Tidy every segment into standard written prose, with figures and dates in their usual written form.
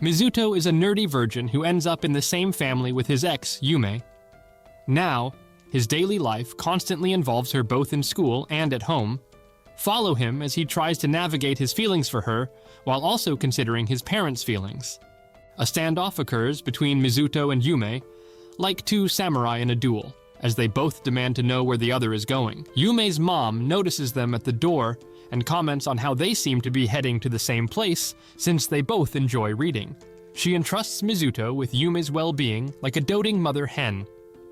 Mizuto is a nerdy virgin who ends up in the same family with his ex, Yume. Now, his daily life constantly involves her both in school and at home. Follow him as he tries to navigate his feelings for her while also considering his parents' feelings. A standoff occurs between Mizuto and Yume, like two samurai in a duel, as they both demand to know where the other is going. Yume's mom notices them at the door and comments on how they seem to be heading to the same place since they both enjoy reading. She entrusts Mizuto with Yume's well-being like a doting mother hen,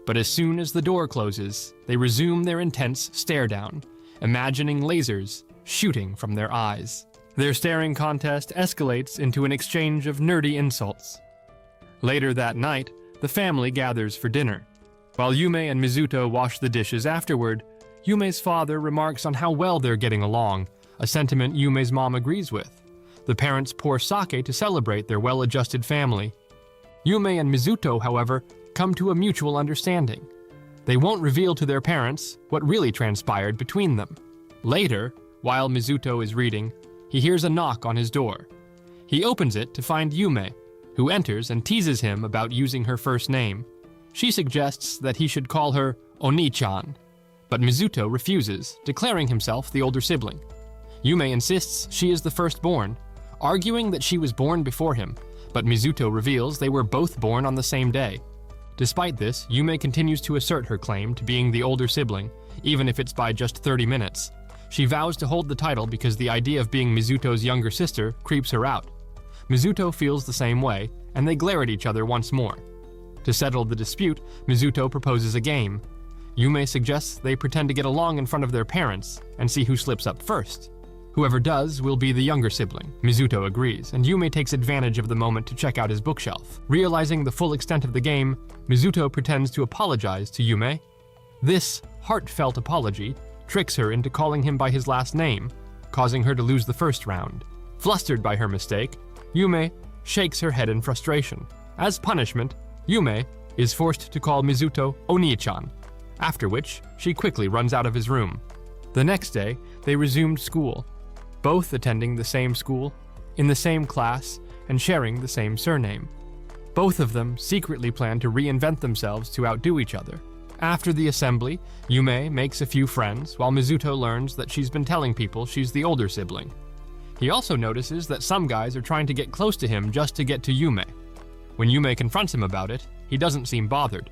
but as soon as the door closes, they resume their intense stare-down, imagining lasers shooting from their eyes. Their staring contest escalates into an exchange of nerdy insults. Later that night, the family gathers for dinner. While Yume and Mizuto wash the dishes afterward, Yume's father remarks on how well they're getting along, a sentiment Yume's mom agrees with. The parents pour sake to celebrate their well-adjusted family. Yume and Mizuto, however, come to a mutual understanding. They won't reveal to their parents what really transpired between them. Later, while Mizuto is reading, he hears a knock on his door. He opens it to find Yume, who enters and teases him about using her first name. She suggests that he should call her Oni-chan, but Mizuto refuses, declaring himself the older sibling. Yume insists she is the firstborn, arguing that she was born before him, but Mizuto reveals they were both born on the same day. Despite this, Yume continues to assert her claim to being the older sibling, even if it's by just 30 minutes. She vows to hold the title because the idea of being Mizuto's younger sister creeps her out. Mizuto feels the same way, and they glare at each other once more. To settle the dispute, Mizuto proposes a game. Yume suggests they pretend to get along in front of their parents and see who slips up first. Whoever does will be the younger sibling. Mizuto agrees, and Yume takes advantage of the moment to check out his bookshelf. Realizing the full extent of the game, Mizuto pretends to apologize to Yume. This heartfelt apology tricks her into calling him by his last name, causing her to lose the first round. Flustered by her mistake, Yume shakes her head in frustration. As punishment, Yume is forced to call Mizuto Oni-chan, after which she quickly runs out of his room. The next day, they resumed school, both attending the same school, in the same class, and sharing the same surname. Both of them secretly plan to reinvent themselves to outdo each other. After the assembly, Yume makes a few friends, while Mizuto learns that she's been telling people she's the older sibling. He also notices that some guys are trying to get close to him just to get to Yume. When Yume confronts him about it, he doesn't seem bothered.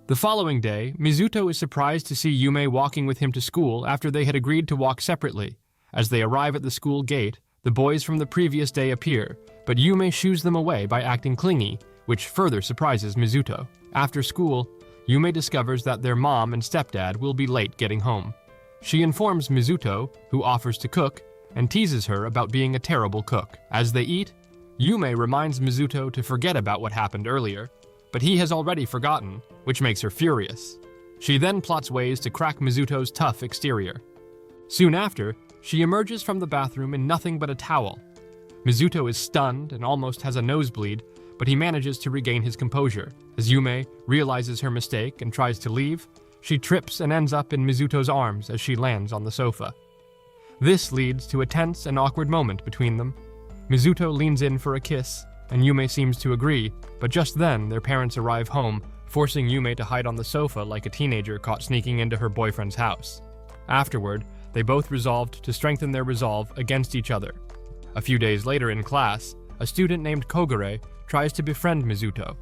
The following day, Mizuto is surprised to see Yume walking with him to school after they had agreed to walk separately. As they arrive at the school gate, the boys from the previous day appear, but Yume shoos them away by acting clingy, which further surprises Mizuto. After school, Yume discovers that their mom and stepdad will be late getting home. She informs Mizuto, who offers to cook, and teases her about being a terrible cook. As they eat, Yume reminds Mizuto to forget about what happened earlier, but he has already forgotten, which makes her furious. She then plots ways to crack Mizuto's tough exterior. Soon after, she emerges from the bathroom in nothing but a towel. Mizuto is stunned and almost has a nosebleed, but he manages to regain his composure. As Yume realizes her mistake and tries to leave, she trips and ends up in Mizuto's arms as she lands on the sofa. This leads to a tense and awkward moment between them. Mizuto leans in for a kiss, and Yume seems to agree, but just then their parents arrive home, forcing Yume to hide on the sofa like a teenager caught sneaking into her boyfriend's house. Afterward, they both resolved to strengthen their resolve against each other. A few days later in class, a student named Kogure tries to befriend Mizuto,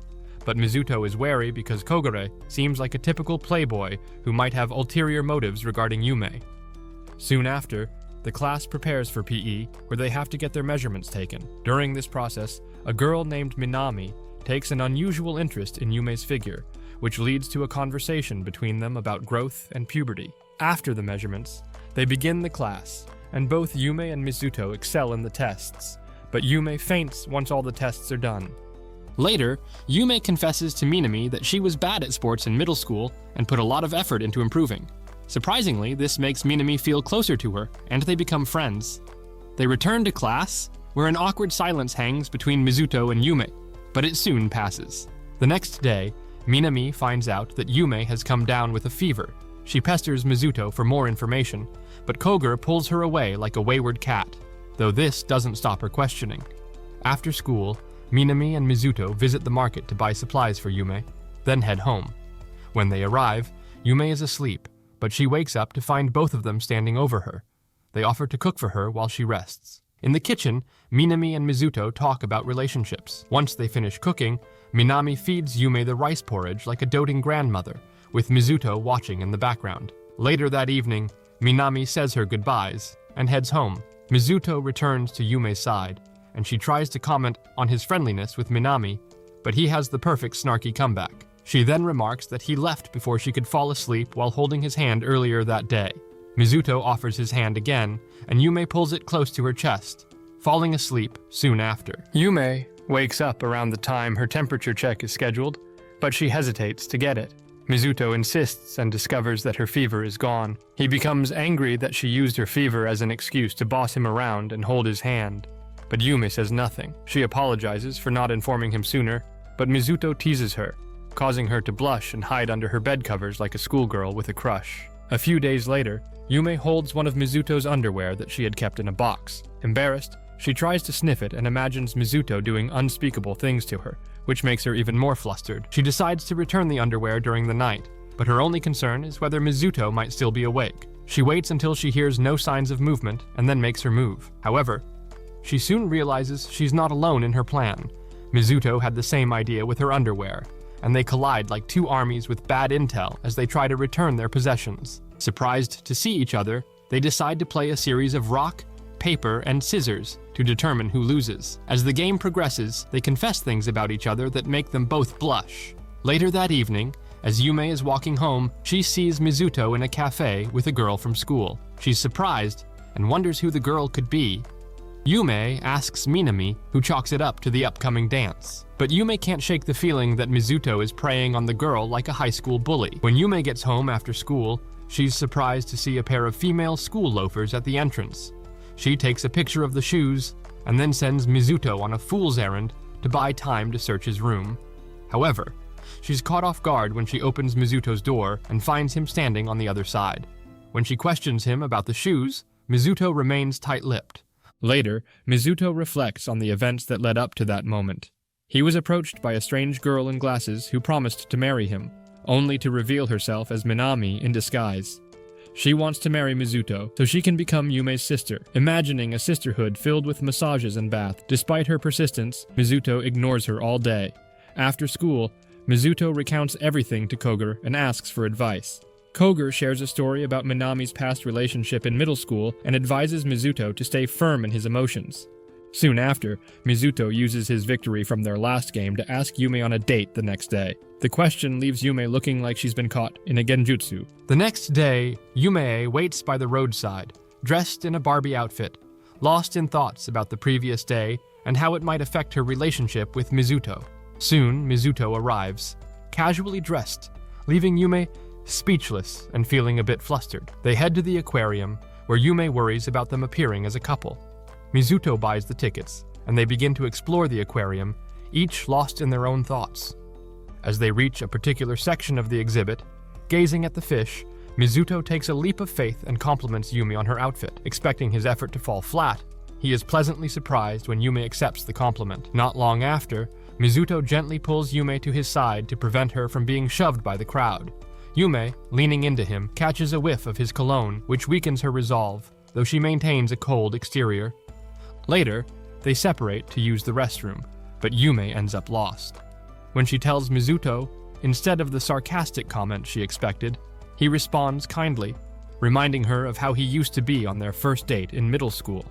but Mizuto is wary because Kogure seems like a typical playboy who might have ulterior motives regarding Yume. Soon after, the class prepares for PE, where they have to get their measurements taken. During this process, a girl named Minami takes an unusual interest in Yume's figure, which leads to a conversation between them about growth and puberty. After the measurements, they begin the class, and both Yume and Mizuto excel in the tests, but Yume faints once all the tests are done. Later, Yume confesses to Minami that she was bad at sports in middle school and put a lot of effort into improving. Surprisingly, this makes Minami feel closer to her, and they become friends. They return to class, where an awkward silence hangs between Mizuto and Yume, but it soon passes. The next day, Minami finds out that Yume has come down with a fever. She pesters Mizuto for more information, but Kogure pulls her away like a wayward cat, though this doesn't stop her questioning. After school, Minami and Mizuto visit the market to buy supplies for Yume, then head home. When they arrive, Yume is asleep, but she wakes up to find both of them standing over her. They offer to cook for her while she rests. In the kitchen, Minami and Mizuto talk about relationships. Once they finish cooking, Minami feeds Yume the rice porridge like a doting grandmother, with Mizuto watching in the background. Later that evening, Minami says her goodbyes and heads home. Mizuto returns to Yume's side, and she tries to comment on his friendliness with Minami, but he has the perfect snarky comeback. She then remarks that he left before she could fall asleep while holding his hand earlier that day. Mizuto offers his hand again, and Yume pulls it close to her chest, falling asleep soon after. Yume wakes up around the time her temperature check is scheduled, but she hesitates to get it. Mizuto insists and discovers that her fever is gone. He becomes angry that she used her fever as an excuse to boss him around and hold his hand. But Yume says nothing. She apologizes for not informing him sooner, but Mizuto teases her, causing her to blush and hide under her bed covers like a schoolgirl with a crush. A few days later, Yume holds one of Mizuto's underwear that she had kept in a box. Embarrassed, she tries to sniff it and imagines Mizuto doing unspeakable things to her, which makes her even more flustered. She decides to return the underwear during the night, but her only concern is whether Mizuto might still be awake. She waits until she hears no signs of movement and then makes her move. However, she soon realizes she's not alone in her plan. Mizuto had the same idea with her underwear, and they collide like two armies with bad intel as they try to return their possessions. Surprised to see each other, they decide to play a series of rock, paper, and scissors to determine who loses. As the game progresses, they confess things about each other that make them both blush. Later that evening, as Yume is walking home, she sees Mizuto in a cafe with a girl from school. She's surprised and wonders who the girl could be. Yume asks Minami, who chalks it up to the upcoming dance. But Yume can't shake the feeling that Mizuto is preying on the girl like a high school bully. When Yume gets home after school, she's surprised to see a pair of female school loafers at the entrance. She takes a picture of the shoes and then sends Mizuto on a fool's errand to buy time to search his room. However, she's caught off guard when she opens Mizuto's door and finds him standing on the other side. When she questions him about the shoes, Mizuto remains tight-lipped. Later, Mizuto reflects on the events that led up to that moment. He was approached by a strange girl in glasses who promised to marry him, only to reveal herself as Minami in disguise. She wants to marry Mizuto so she can become Yume's sister, imagining a sisterhood filled with massages and bath. Despite her persistence, Mizuto ignores her all day. After school, Mizuto recounts everything to Koger and asks for advice. Koger shares a story about Minami's past relationship in middle school and advises Mizuto to stay firm in his emotions. Soon after, Mizuto uses his victory from their last game to ask Yume on a date the next day. The question leaves Yume looking like she's been caught in a genjutsu. The next day, Yume waits by the roadside, dressed in a Barbie outfit, lost in thoughts about the previous day and how it might affect her relationship with Mizuto. Soon, Mizuto arrives, casually dressed, leaving Yume speechless and feeling a bit flustered. They head to the aquarium, where Yume worries about them appearing as a couple. Mizuto buys the tickets, and they begin to explore the aquarium, each lost in their own thoughts. As they reach a particular section of the exhibit, gazing at the fish, Mizuto takes a leap of faith and compliments Yume on her outfit. Expecting his effort to fall flat, he is pleasantly surprised when Yume accepts the compliment. Not long after, Mizuto gently pulls Yume to his side to prevent her from being shoved by the crowd. Yume, leaning into him, catches a whiff of his cologne, which weakens her resolve, though she maintains a cold exterior. Later, they separate to use the restroom, but Yume ends up lost. When she tells Mizuto, instead of the sarcastic comment she expected, he responds kindly, reminding her of how he used to be on their first date in middle school.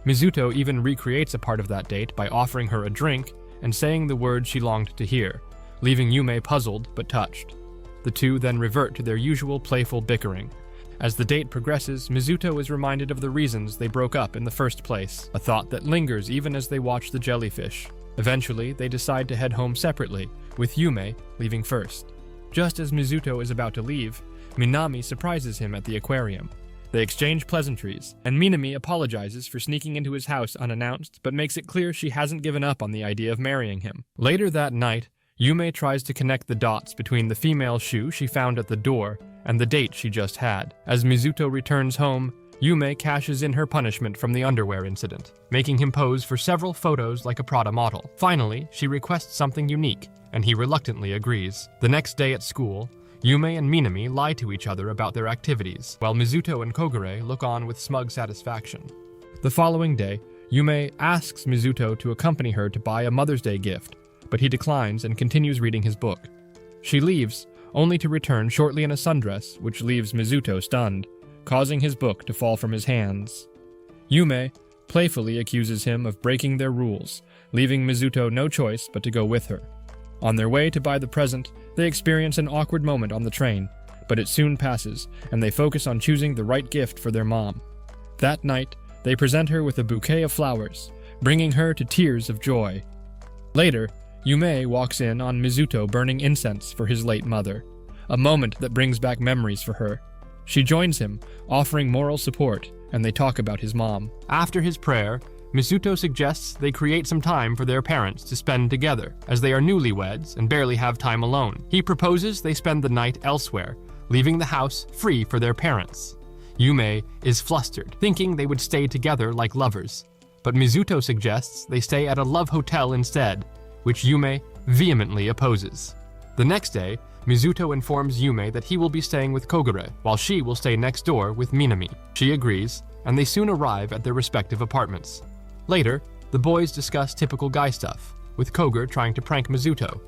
Mizuto even recreates a part of that date by offering her a drink and saying the words she longed to hear, leaving Yume puzzled but touched. The two then revert to their usual playful bickering. As the date progresses, Mizuto is reminded of the reasons they broke up in the first place, a thought that lingers even as they watch the jellyfish. Eventually, they decide to head home separately, with Yume leaving first. Just as Mizuto is about to leave, Minami surprises him at the aquarium. They exchange pleasantries, and Minami apologizes for sneaking into his house unannounced, but makes it clear she hasn't given up on the idea of marrying him. Later that night, Yume tries to connect the dots between the female shoe she found at the door and the date she just had. As Mizuto returns home, Yume cashes in her punishment from the underwear incident, making him pose for several photos like a Prada model. Finally, she requests something unique, and he reluctantly agrees. The next day at school, Yume and Minami lie to each other about their activities, while Mizuto and Kogure look on with smug satisfaction. The following day, Yume asks Mizuto to accompany her to buy a Mother's Day gift, but he declines and continues reading his book. She leaves, only to return shortly in a sundress, which leaves Mizuto stunned, causing his book to fall from his hands. Yume playfully accuses him of breaking their rules, leaving Mizuto no choice but to go with her. On their way to buy the present, they experience an awkward moment on the train, but it soon passes, and they focus on choosing the right gift for their mom. That night, they present her with a bouquet of flowers, bringing her to tears of joy. Later, Yume walks in on Mizuto burning incense for his late mother, a moment that brings back memories for her. She joins him, offering moral support, and they talk about his mom. After his prayer, Mizuto suggests they create some time for their parents to spend together, as they are newlyweds and barely have time alone. He proposes they spend the night elsewhere, leaving the house free for their parents. Yume is flustered, thinking they would stay together like lovers, but Mizuto suggests they stay at a love hotel instead, which Yume vehemently opposes. The next day, Mizuto informs Yume that he will be staying with Kogure, while she will stay next door with Minami. She agrees, and they soon arrive at their respective apartments. Later, the boys discuss typical guy stuff, with Kogure trying to prank Mizuto.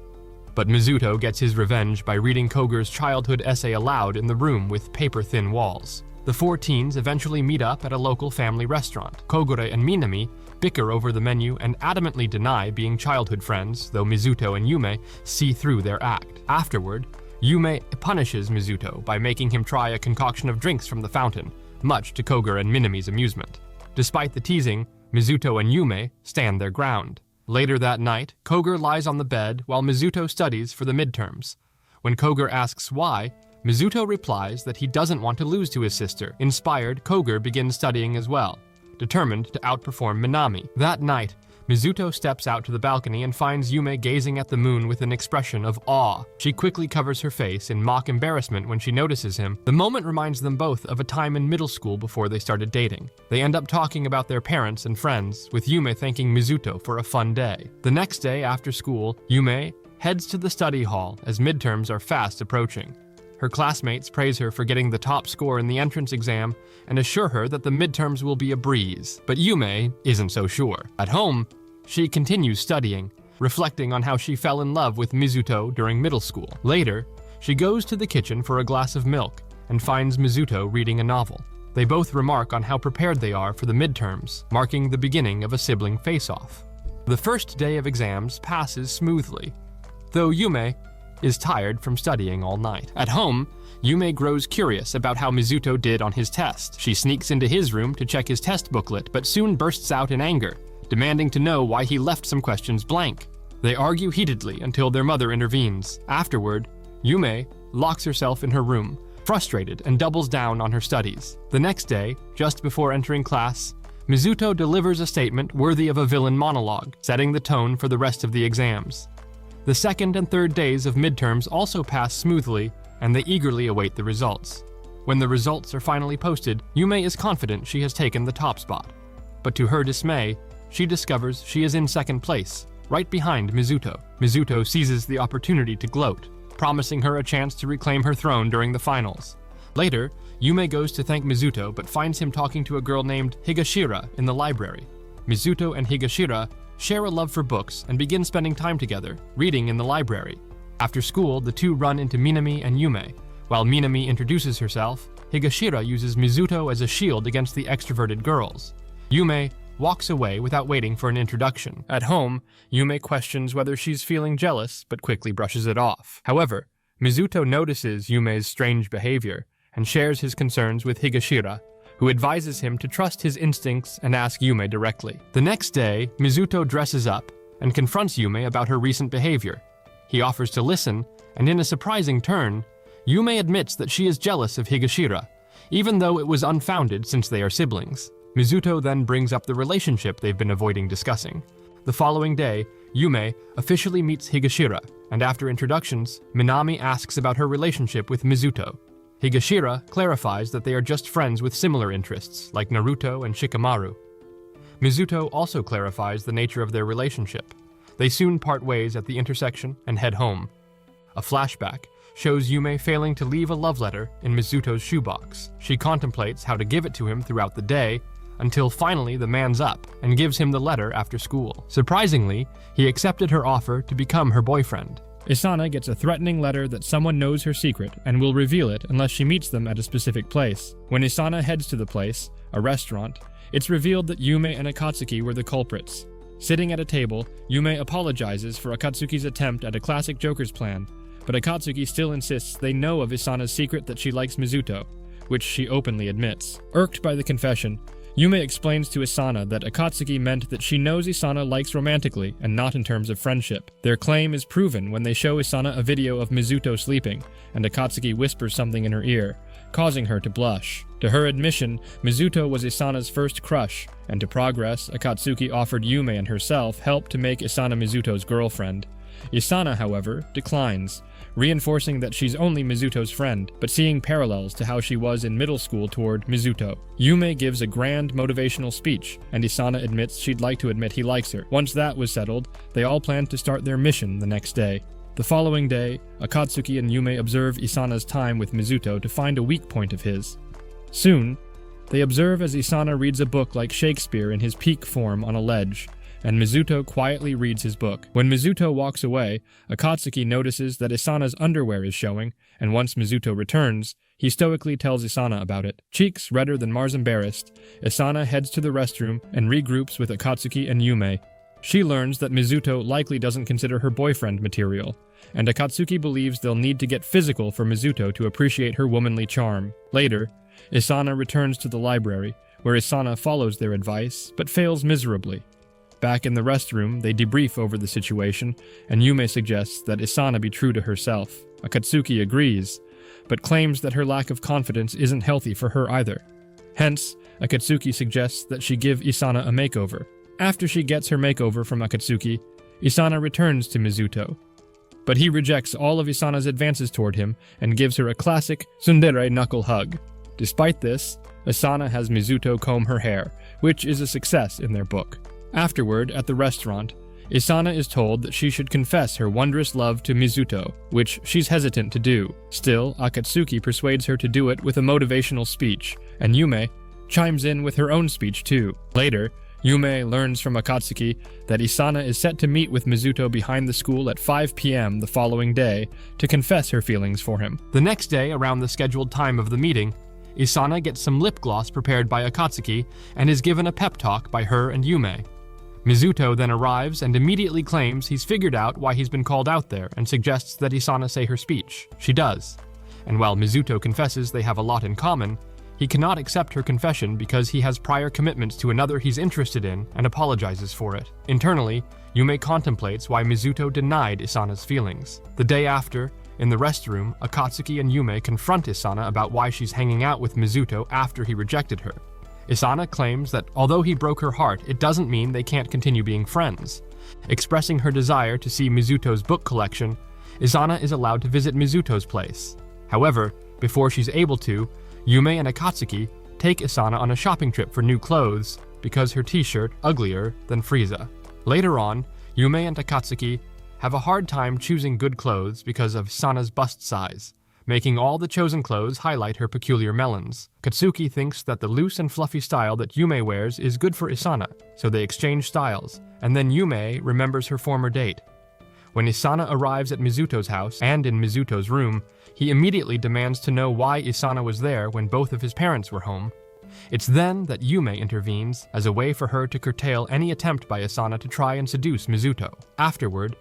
But Mizuto gets his revenge by reading Kogure's childhood essay aloud in the room with paper-thin walls. The four teens eventually meet up at a local family restaurant. Kogure and Minami bicker over the menu and adamantly deny being childhood friends, though Mizuto and Yume see through their act. Afterward, Yume punishes Mizuto by making him try a concoction of drinks from the fountain, much to Kogure and Minami's amusement. Despite the teasing, Mizuto and Yume stand their ground. Later that night, Kogure lies on the bed while Mizuto studies for the midterms. When Kogure asks why, Mizuto replies that he doesn't want to lose to his sister. Inspired, Kogure begins studying as well, determined to outperform Minami. That night, Mizuto steps out to the balcony and finds Yume gazing at the moon with an expression of awe. She quickly covers her face in mock embarrassment when she notices him. The moment reminds them both of a time in middle school before they started dating. They end up talking about their parents and friends, with Yume thanking Mizuto for a fun day. The next day after school, Yume heads to the study hall as midterms are fast approaching. Her classmates praise her for getting the top score in the entrance exam and assure her that the midterms will be a breeze. But Yume isn't so sure. At home, she continues studying, reflecting on how she fell in love with Mizuto during middle school. Later, she goes to the kitchen for a glass of milk and finds Mizuto reading a novel. They both remark on how prepared they are for the midterms, marking the beginning of a sibling face-off. The first day of exams passes smoothly, though Yume is tired from studying all night. At home, Yume grows curious about how Mizuto did on his test. She sneaks into his room to check his test booklet, but soon bursts out in anger, demanding to know why he left some questions blank. They argue heatedly until their mother intervenes. Afterward, Yume locks herself in her room, frustrated, and doubles down on her studies. The next day, just before entering class, Mizuto delivers a statement worthy of a villain monologue, setting the tone for the rest of the exams. The second and third days of midterms also pass smoothly, and they eagerly await the results. When the results are finally posted, Yume is confident she has taken the top spot. But to her dismay, she discovers she is in second place, right behind Mizuto. Mizuto seizes the opportunity to gloat, promising her a chance to reclaim her throne during the finals. Later, Yume goes to thank Mizuto but finds him talking to a girl named Higashira in the library. Mizuto and Higashira share a love for books and begin spending time together, reading in the library. After school, the two run into Minami and Yume. While Minami introduces herself, Higashira uses Mizuto as a shield against the extroverted girls. Yume walks away without waiting for an introduction. At home, Yume questions whether she's feeling jealous, but quickly brushes it off. However, Mizuto notices Yume's strange behavior and shares his concerns with Higashira, who advises him to trust his instincts and ask Yume directly. The next day, Mizuto dresses up and confronts Yume about her recent behavior. He offers to listen, and in a surprising turn, Yume admits that she is jealous of Higashira, even though it was unfounded since they are siblings. Mizuto then brings up the relationship they've been avoiding discussing. The following day, Yume officially meets Higashira, and after introductions, Minami asks about her relationship with Mizuto. Higashira clarifies that they are just friends with similar interests, like Naruto and Shikamaru. Mizuto also clarifies the nature of their relationship. They soon part ways at the intersection and head home. A flashback shows Yume failing to leave a love letter in Mizuto's shoebox. She contemplates how to give it to him throughout the day, until finally the man's up and gives him the letter after school. Surprisingly, he accepted her offer to become her boyfriend. Isana gets a threatening letter that someone knows her secret and will reveal it unless she meets them at a specific place. When Isana heads to the place, a restaurant, it's revealed that Yume and Akatsuki were the culprits. Sitting at a table, Yume apologizes for Akatsuki's attempt at a classic Joker's plan, but Akatsuki still insists they know of Isana's secret that she likes Mizuto, which she openly admits. Irked by the confession, Yume explains to Isana that Akatsuki meant that she knows Isana likes romantically and not in terms of friendship. Their claim is proven when they show Isana a video of Mizuto sleeping, and Akatsuki whispers something in her ear, causing her to blush. To her admission, Mizuto was Isana's first crush, and to progress, Akatsuki offered Yume and herself help to make Isana Mizuto's girlfriend. Isana, however, declines, reinforcing that she's only Mizuto's friend, but seeing parallels to how she was in middle school toward Mizuto. Yume gives a grand motivational speech, and Isana admits she'd like to admit he likes her. Once that was settled, they all plan to start their mission the next day. The following day, Akatsuki and Yume observe Isana's time with Mizuto to find a weak point of his. Soon, they observe as Isana reads a book like Shakespeare in his peak form on a ledge, and Mizuto quietly reads his book. When Mizuto walks away, Akatsuki notices that Isana's underwear is showing, and once Mizuto returns, he stoically tells Isana about it. Cheeks redder than Mars embarrassed, Isana heads to the restroom and regroups with Akatsuki and Yume. She learns that Mizuto likely doesn't consider her boyfriend material, and Akatsuki believes they'll need to get physical for Mizuto to appreciate her womanly charm. Later, Isana returns to the library, where Isana follows their advice, but fails miserably. Back in the restroom, they debrief over the situation, and Yume suggests that Isana be true to herself. Akatsuki agrees, but claims that her lack of confidence isn't healthy for her either. Hence, Akatsuki suggests that she give Isana a makeover. After she gets her makeover from Akatsuki, Isana returns to Mizuto. But he rejects all of Isana's advances toward him and gives her a classic tsundere knuckle hug. Despite this, Isana has Mizuto comb her hair, which is a success in their book. Afterward, at the restaurant, Isana is told that she should confess her wondrous love to Mizuto, which she's hesitant to do. Still, Akatsuki persuades her to do it with a motivational speech, and Yume chimes in with her own speech too. Later, Yume learns from Akatsuki that Isana is set to meet with Mizuto behind the school at 5 p.m. the following day to confess her feelings for him. The next day, around the scheduled time of the meeting, Isana gets some lip gloss prepared by Akatsuki and is given a pep talk by her and Yume. Mizuto then arrives and immediately claims he's figured out why he's been called out there and suggests that Isana say her speech. She does. And while Mizuto confesses they have a lot in common, he cannot accept her confession because he has prior commitments to another he's interested in and apologizes for it. Internally, Yume contemplates why Mizuto denied Isana's feelings. The day after, in the restroom, Akatsuki and Yume confront Isana about why she's hanging out with Mizuto after he rejected her. Isana claims that although he broke her heart, it doesn't mean they can't continue being friends. Expressing her desire to see Mizuto's book collection, Isana is allowed to visit Mizuto's place. However, before she's able to, Yume and Akatsuki take Isana on a shopping trip for new clothes because her t-shirt uglier than Frieza. Later on, Yume and Akatsuki have a hard time choosing good clothes because of Isana's bust size, making all the chosen clothes highlight her peculiar melons. Katsuki thinks that the loose and fluffy style that Yume wears is good for Isana, so they exchange styles, and then Yume remembers her former date. When Isana arrives at Mizuto's house and in Mizuto's room, he immediately demands to know why Isana was there when both of his parents were home. It's then that Yume intervenes as a way for her to curtail any attempt by Isana to try and seduce Mizuto. Afterward,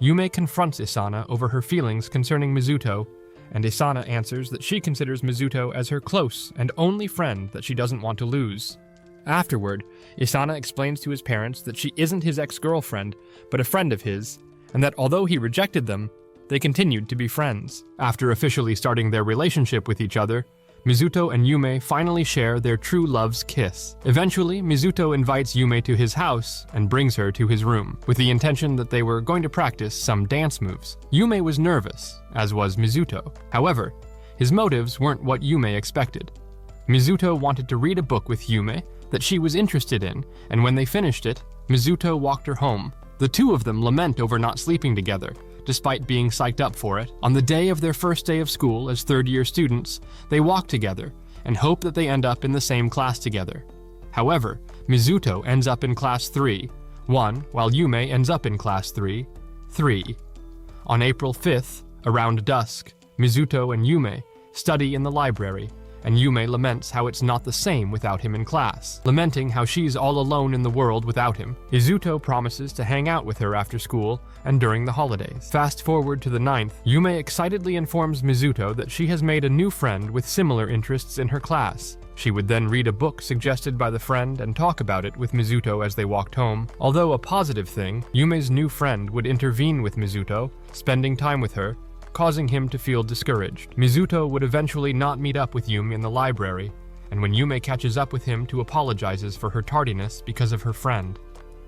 Yume confronts Isana over her feelings concerning Mizuto, and Isana answers that she considers Mizuto as her close and only friend that she doesn't want to lose. Afterward, Isana explains to his parents that she isn't his ex-girlfriend, but a friend of his, and that although he rejected them, they continued to be friends. After officially starting their relationship with each other, Mizuto and Yume finally share their true love's kiss. Eventually, Mizuto invites Yume to his house and brings her to his room, with the intention that they were going to practice some dance moves. Yume was nervous, as was Mizuto. However, His motives weren't what Yume expected. Mizuto wanted to read a book with Yume that she was interested in, and when they finished it, Mizuto walked her home. The two of them lament over not sleeping together, despite being psyched up for it. On the day of their first day of school as third-year students, they walk together and hope that they end up in the same class together. However, Mizuto ends up in class 3-1, while Yume ends up in class 3-3. On April 5th, around dusk, Mizuto and Yume study in the library, and Yume laments how it's not the same without him in class. Lamenting how she's all alone in the world without him, Mizuto promises to hang out with her after school and during the holidays. Fast forward to the 9th, Yume excitedly informs Mizuto that she has made a new friend with similar interests in her class. She would then read a book suggested by the friend and talk about it with Mizuto as they walked home. Although a positive thing, Yume's new friend would intervene with Mizuto, spending time with her, causing him to feel discouraged. Mizuto would eventually not meet up with Yume in the library, and when Yume catches up with him to apologizes for her tardiness because of her friend.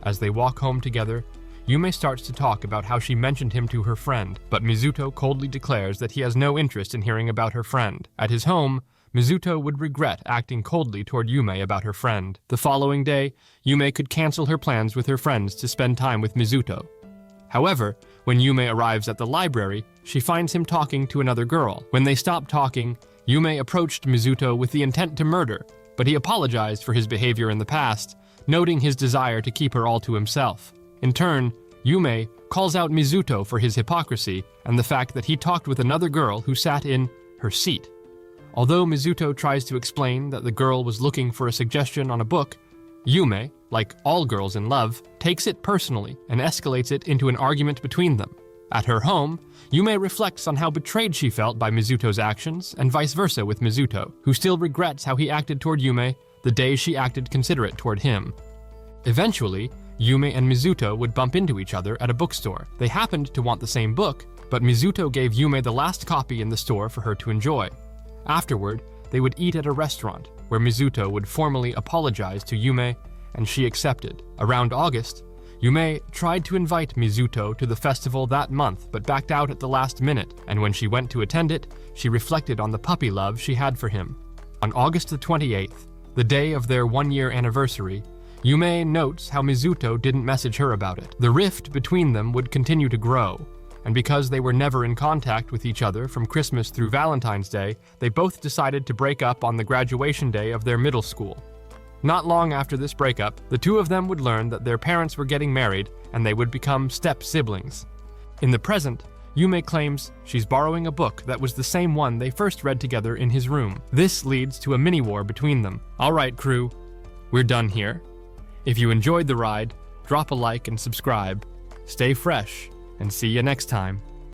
As they walk home together, Yume starts to talk about how she mentioned him to her friend, but Mizuto coldly declares that he has no interest in hearing about her friend. At his home, Mizuto would regret acting coldly toward Yume about her friend. The following day, Yume could cancel her plans with her friends to spend time with Mizuto. However, when Yume arrives at the library, she finds him talking to another girl. When they stopped talking, Yume approached Mizuto with the intent to murder, but he apologized for his behavior in the past, noting his desire to keep her all to himself. In turn, Yume calls out Mizuto for his hypocrisy and the fact that he talked with another girl who sat in her seat. Although Mizuto tries to explain that the girl was looking for a suggestion on a book, Yume, like all girls in love, takes it personally and escalates it into an argument between them. At her home, Yume reflects on how betrayed she felt by Mizuto's actions, and vice versa with Mizuto, who still regrets how he acted toward Yume the day she acted considerate toward him. Eventually, Yume and Mizuto would bump into each other at a bookstore. They happened to want the same book, but Mizuto gave Yume the last copy in the store for her to enjoy. Afterward, they would eat at a restaurant, where Mizuto would formally apologize to Yume, and she accepted. Around August, Yume tried to invite Mizuto to the festival that month but backed out at the last minute, and when she went to attend it, she reflected on the puppy love she had for him. On August the 28th, the day of their one-year anniversary, Yume notes how Mizuto didn't message her about it. The rift between them would continue to grow, and because they were never in contact with each other from Christmas through Valentine's Day, they both decided to break up on the graduation day of their middle school. Not long after this breakup, the two of them would learn that their parents were getting married and they would become step-siblings. In the present, Yume claims she's borrowing a book that was the same one they first read together in his room. This leads to a mini-war between them. Alright crew, we're done here. If you enjoyed the ride, drop a like and subscribe. Stay fresh, and see you next time.